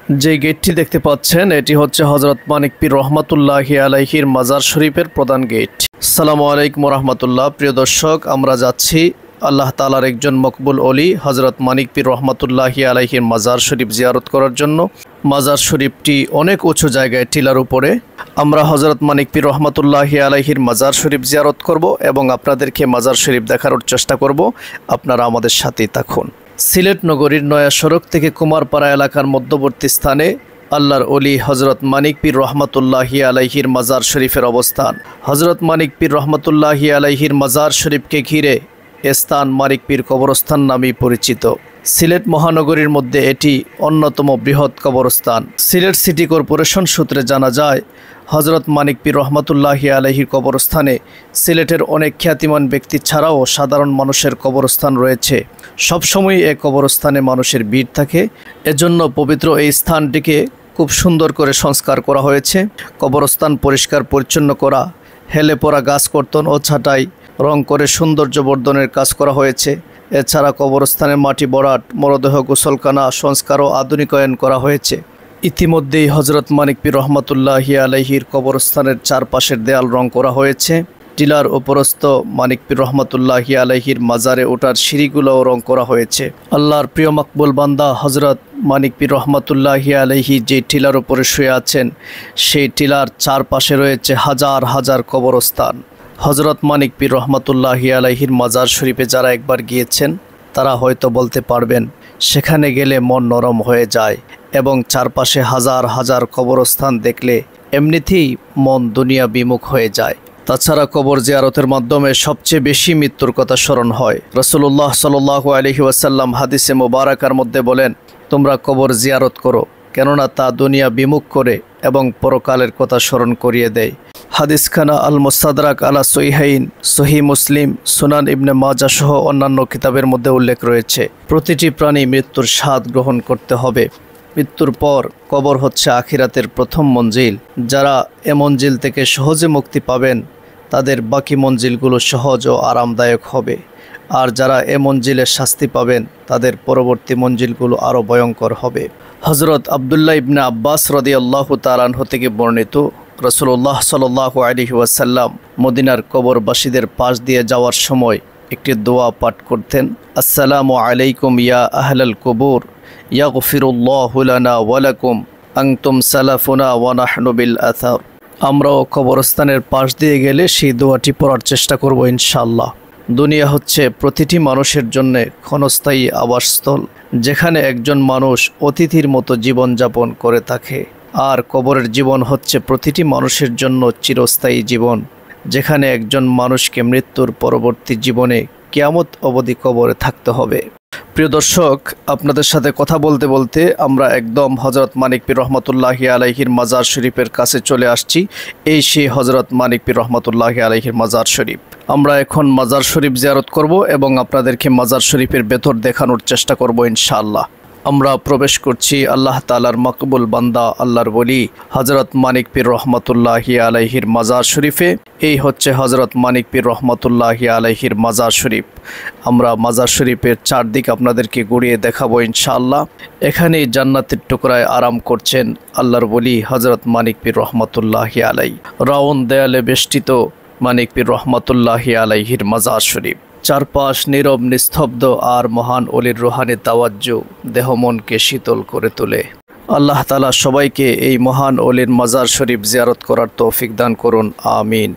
যে গেটটি দেখতে পাচ্ছেন এটি হচ্ছে হযরত মানিক পীর রহমাতুল্লাহি আলাইহির মাজার শরীফের প্রধান গেট। আসসালামু আলাইকুম রাহমাতুল্লাহ। প্রিয় দর্শক, আমরা যাচ্ছি আল্লাহ তাআলার একজন মকবুল ওলি হযরত মানিক পীর রহমাতুল্লাহি আলাইহির মাজার শরীফ জিয়ারত করার জন্য। মাজার শরীফটি অনেক উঁচু জায়গায়, টিলার উপরে। আমরা হযরত মানিক পীর রহমাতুল্লাহি আলাইহির মাজার শরীফ জিয়ারত করব এবং আপনাদেরকে মাজার শরীফ দেখানোর চেষ্টা করব। আপনারা আমাদের সাথেই থাকুন। সিলেট নগরীর নয়া সড়ক থেকে কুমারপাড়া এলাকার মধ্যবর্তী স্থানে আল্লাহর ওলি হযরত মানিক পীর রহমাতুল্লাহি আলাইহির মাজার শরীফের অবস্থান। হযরত মানিক পীর রহমাতুল্লাহি আলাইহির মাজার শরীফকে ঘিরে স্থান মানিক পীর কবরস্থান নামে পরিচিত। সিলেট মহানগরীর মধ্যে এটি অন্যতম বৃহৎ কবরস্থান। সিলেট সিটি কর্পোরেশন সূত্রে জানা যায়, হযরত মানিক পীর রহমাতুল্লাহি আলাইহির কবরস্থানে সিলেটের অনেক খ্যাতিমান ব্যক্তি ছাড়াও সাধারণ মানুষের কবরস্থান রয়েছে। সবসময় এই কবরস্থানে মানুষের ভিড় থাকে। এজন্য পবিত্র এই স্থানটিকে খুব সুন্দর করে সংস্কার করা হয়েছে। কবরস্থান পরিষ্কার পরিচ্ছন্ন করা, হেলে পড়া গাছ কর্তন ও ছাঁটাই, রং করে সৌন্দর্য বর্ধনের কাজ করা হয়েছে। এছাড়া কবরস্থানে মাটি ভরাট, মরদেহ গোসলখানা সংস্কার ও আধুনিকায়ন করা হয়েছে। ইতিমধ্যেই হযরত মানিক পীর রহমাতুল্লাহি আলাইহির কবরস্থানের চারপাশের দেয়াল রং করা হয়েছে। টিলার উপরস্থ মানিক পীর রহমাতুল্লাহি আলাইহির মাজারে ওঠার সিঁড়িগুলোও রং করা হয়েছে। আল্লাহর প্রিয় মকবুল বান্দা হযরত মানিক পীর রহমাতুল্লাহি আলাইহি যে টিলার উপরে শুয়ে আছেন, সেই টিলার চারপাশে রয়েছে হাজার হাজার কবরস্থান। হযরত মানিক পীর রহমাতুল্লাহি আলাইহির মাজার শরীফে যারা একবার গিয়েছেন তারা হয়তো বলতে পারবেন, সেখানে গেলে মন নরম হয়ে যায় এবং চারপাশে হাজার হাজার কবরস্থান দেখলে এমনিতেই মন দুনিয়া বিমুখ হয়ে যায়। তাছাড়া কবর জিয়ারতের মাধ্যমে সবচেয়ে বেশি মৃত্যুর কথা স্মরণ হয়। রাসূলুল্লাহ সাল্লাল্লাহু আলাইহি ওয়াসাল্লাম হাদিসে মুবারাকার মধ্যে বলেন, তোমরা কবর জিয়ারত করো, কেননা তা দুনিয়া বিমুখ করে এবং পরকালের কথা স্মরণ করিয়ে দেয়। হাদিসখানা আল মুস্তাদরাক আলা সহিহাইন, সহিহ মুসলিম, সুনান ইবনে মাজাহ সহ অন্যান্য কিতাবের মধ্যে উল্লেখ রয়েছে। প্রতিটি প্রাণী মৃত্যুর স্বাদ গ্রহণ করতে হবে। মৃত্যুর পর কবর হচ্ছে আখিরাতের প্রথম মঞ্জিল। যারা এ মঞ্জিল থেকে সহজে মুক্তি পাবেন তাদের বাকি মঞ্জিলগুলো সহজ ও আরামদায়ক হবে, আর যারা এ মঞ্জিলে শাস্তি পাবেন তাদের পরবর্তী মঞ্জিলগুলো আরও ভয়ঙ্কর হবে। হযরত আব্দুল্লাহ ইবনে আব্বাস রাদিয়াল্লাহু তাআলা আনহু থেকে বর্ণিত, রাসূলুল্লাহ সাল্লাল্লাহু আলাইহি ওয়াসাল্লাম মদিনার কবরবাসীদের পাশ দিয়ে যাওয়ার সময় একটি দোয়া পাঠ করতেন। আসসালামু আলাইকুম ইয়া আহলাল কুবুর, ইয়াগফিরুল্লাহু লানা ওয়া লাকুম, আনতুম সালাফুনা ওয়া নাহনু বিল আথার। আমরাও কবরস্থানের পাশ দিয়ে গেলে সেই দোয়াটি পড়ার চেষ্টা করব ইনশাআল্লাহ। দুনিয়া হচ্ছে প্রতিটি মানুষের জন্য ক্ষণস্থায়ী আবাসস্থল, যেখানে একজন মানুষ অতিথির মতো জীবনযাপন করে থাকে। আর কবরের জীবন হচ্ছে প্রতিটি মানুষের জন্য চিরস্থায়ী জীবন, যেখানে একজন মানুষকে মৃত্যুর পরবর্তী জীবনে কিয়ামত অবধি কবরে থাকতে হবে। প্রিয় দর্শক, আপনাদের সাথে কথা বলতে বলতে আমরা একদম হযরত মানিক পীর রহমাতুল্লাহি আলাইহির মাজার শরীফের কাছে চলে আসছি। এই সেই হযরত মানিক পীর রহমাতুল্লাহি আলাইহির মাজার শরীফ। আমরা এখন মাজার শরীফ জিয়ারত করব এবং আপনাদেরকে মাজার শরীফের ভেতর দেখানোর চেষ্টা করব ইনশাআল্লাহ। আমরা প্রবেশ করছি আল্লাহ তাআলার মকবুল বান্দা আল্লাহর ওলি হযরত মানিক পীর রহমাতুল্লাহি আলাইহির মাজার শরীফে। এই হচ্ছে হযরত মানিক পীর রহমাতুল্লাহি আলাইহির মাজার শরীফ। আমরা মাজার শরীফের চারদিক আপনাদেরকে ঘুরিয়ে দেখাবো ইনশাআল্লাহ। এখানেই জান্নাতের টুকরায় আরাম করছেন আল্লাহর ওলি হযরত মানিক পীর রহমাতুল্লাহি আলাইহি। রাউন্ড দেয়ালে বেষ্টিত মানিক পীর রহমাতুল্লাহি আলাইহির মাজার শরীফ। চারপাশ নীরব নিস্তব্ধ, আর মহান ওলির রুহানি তাওয়াজ্জু দেহ মনকে শীতল করে তোলে। আল্লাহ তাআলা সবাইকে এই মহান ওলির মাজার শরীফ জিয়ারত করার তৌফিক দান করুন, আমিন।